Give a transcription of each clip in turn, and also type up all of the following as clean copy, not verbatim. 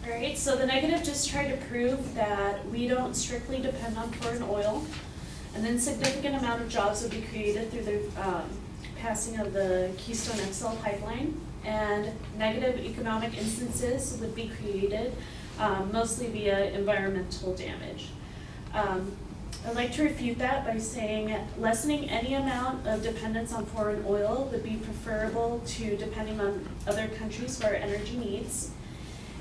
Alright, so the negative just tried to prove that we don't strictly depend on foreign oil. An insignificant amount of jobs would be created through the passing of the Keystone Pipeline, and negative economic instances would be created mostly via environmental damage. I'd like to refute that by saying lessening any amount of dependence on foreign oil would be preferable to depending on other countries for our energy needs.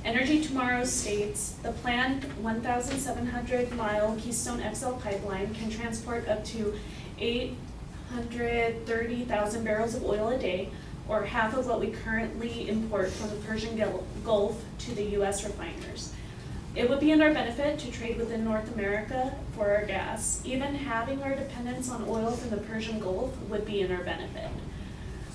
Energy Tomorrow states, the planned 1,700-mile Keystone XL pipeline can transport up to 830,000 barrels of oil a day, or half of what we currently import from the Persian Gulf to the U.S. refiners. It would be in our benefit to trade within North America for our gas. Even having our dependence on oil from the Persian Gulf would be in our benefit.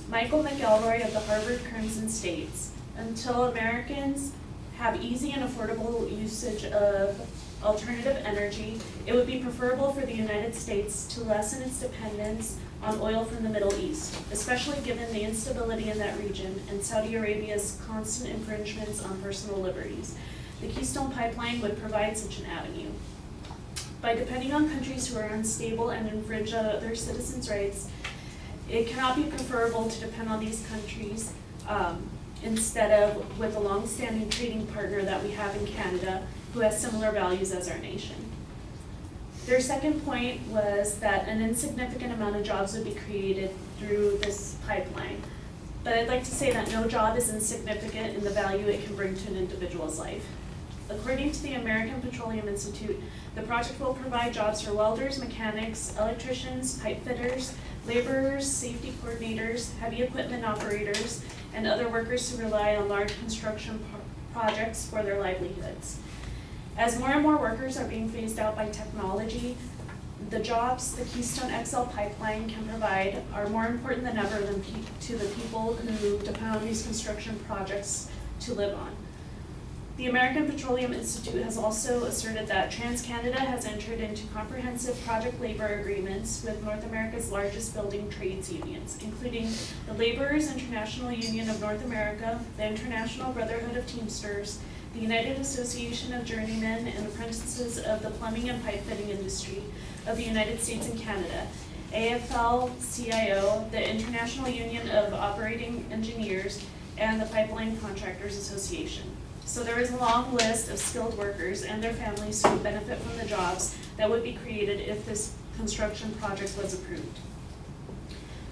Michael McElroy of the Harvard Crimson states, until Americans have easy and affordable usage of alternative energy, it would be preferable for the United States to lessen its dependence on oil from the Middle East, especially given the instability in that region and Saudi Arabia's constant infringements on personal liberties. The Keystone Pipeline would provide such an avenue. By depending on countries who are unstable and infringe their citizens' rights, it cannot be preferable to depend on these countries instead of with a long-standing trading partner that we have in Canada who has similar values as our nation. Their second point was that an insignificant amount of jobs would be created through this pipeline. But I'd like to say that no job is insignificant in the value it can bring to an individual's life. According to the American Petroleum Institute, the project will provide jobs for welders, mechanics, electricians, pipe fitters, laborers, safety coordinators, heavy equipment operators, and other workers who rely on large construction projects for their livelihoods. As more and more workers are being phased out by technology, the jobs the Keystone XL pipeline can provide are more important than ever to the people who depend on these construction projects to live on. The American Petroleum Institute has also asserted that TransCanada has entered into comprehensive project labor agreements with North America's largest building trades unions, including the Laborers International Union of North America, the International Brotherhood of Teamsters, the United Association of Journeymen and Apprentices of the Plumbing and Pipe Fitting Industry of the United States and Canada, AFL-CIO, the International Union of Operating Engineers, and the Pipeline Contractors Association. So there is a long list of skilled workers and their families who would benefit from the jobs that would be created if this construction project was approved.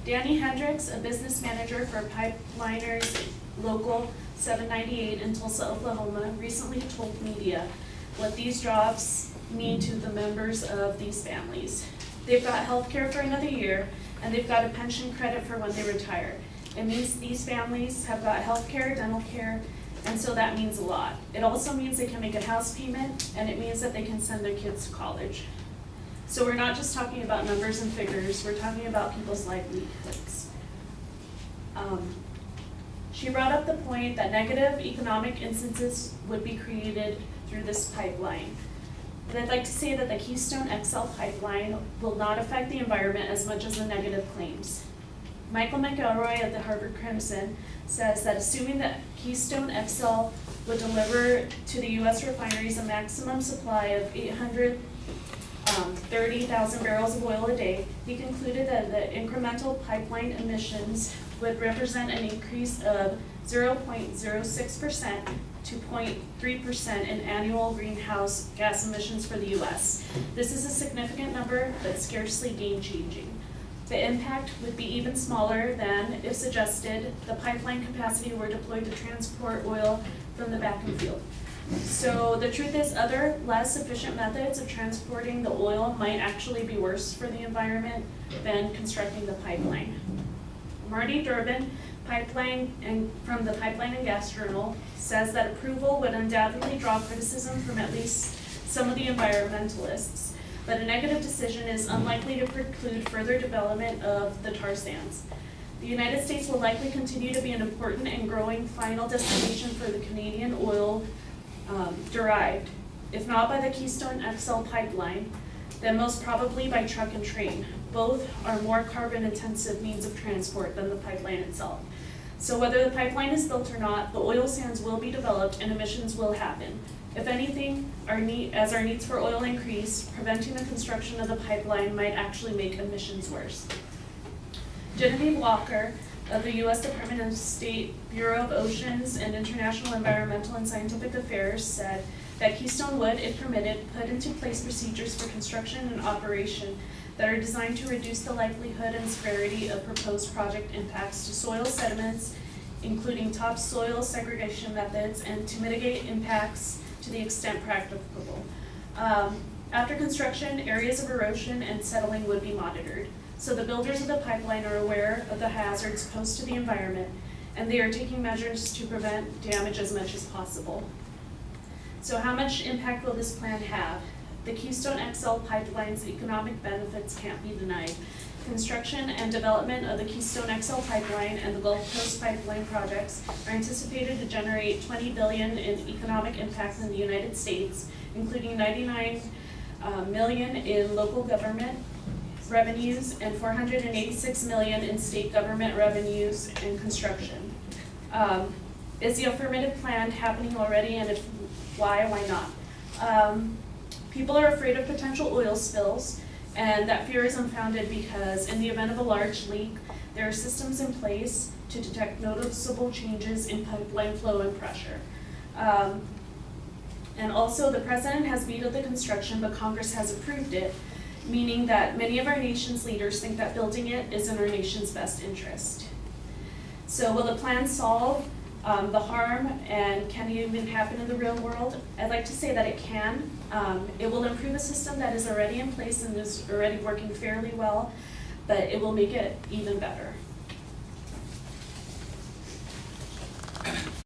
Danny Hendricks, a business manager for Pipeliners Local 798 in Tulsa, Oklahoma, recently told media what these jobs mean to the members of these families. They've got health care for another year, and they've got a pension credit for when they retire. It means these families have got health care, dental care, and so that means a lot. It also means they can make a house payment, and it means that they can send their kids to college. So we're not just talking about numbers and figures, we're talking about people's livelihoods. She brought up the point that negative economic instances would be created through this pipeline. But I'd like to say that the Keystone XL pipeline will not affect the environment as much as the negative claims. Michael McElroy of the Harvard Crimson says that assuming that Keystone XL would deliver to the U.S. refineries a maximum supply of 830,000 barrels of oil a day, he concluded that the incremental pipeline emissions would represent an increase of 0.06% to 0.3% in annual greenhouse gas emissions for the U.S. This is a significant number, but scarcely game-changing. The impact would be even smaller than, if suggested, the pipeline capacity were deployed to transport oil from the vacuum field. So the truth is, other less efficient methods of transporting the oil might actually be worse for the environment than constructing the pipeline. Marty Durbin, from the Pipeline and Gas Journal, says that approval would undoubtedly draw criticism from at least some of the environmentalists, but a negative decision is unlikely to preclude further development of the tar sands. The United States will likely continue to be an important and growing final destination for the Canadian oil derived, if not by the Keystone XL pipeline, then most probably by truck and train. Both are more carbon-intensive means of transport than the pipeline itself. So whether the pipeline is built or not, the oil sands will be developed and emissions will happen. If anything, as our needs for oil increase, preventing the construction of the pipeline might actually make emissions worse. Genevieve Walker of the U.S. Department of State Bureau of Oceans and International Environmental and Scientific Affairs said that Keystone would, if permitted, put into place procedures for construction and operation that are designed to reduce the likelihood and severity of proposed project impacts to soil sediments, including topsoil segregation methods, and to mitigate impacts to the extent practicable. After construction, areas of erosion and settling would be monitored. So the builders of the pipeline are aware of the hazards posed to the environment, and they are taking measures to prevent damage as much as possible. So how much impact will this plan have? The Keystone XL pipeline's economic benefits can't be denied. Construction and development of the Keystone XL pipeline and the Gulf Coast pipeline projects are anticipated to generate $20 billion in economic impact in the United States, including $99 million in local government revenues and $486 million in state government revenues and construction. Is the affirmative plan happening already, and if why not? People are afraid of potential oil spills, and that fear is unfounded because in the event of a large leak, there are systems in place to detect noticeable changes in pipeline flow and pressure. And also, the president has vetoed the construction, but Congress has approved it, meaning that many of our nation's leaders think that building it is in our nation's best interest. So will the plan solve the harm, and can it even happen in the real world? I'd like to say that it can. It will improve a system that is already in place and is already working fairly well, but it will make it even better.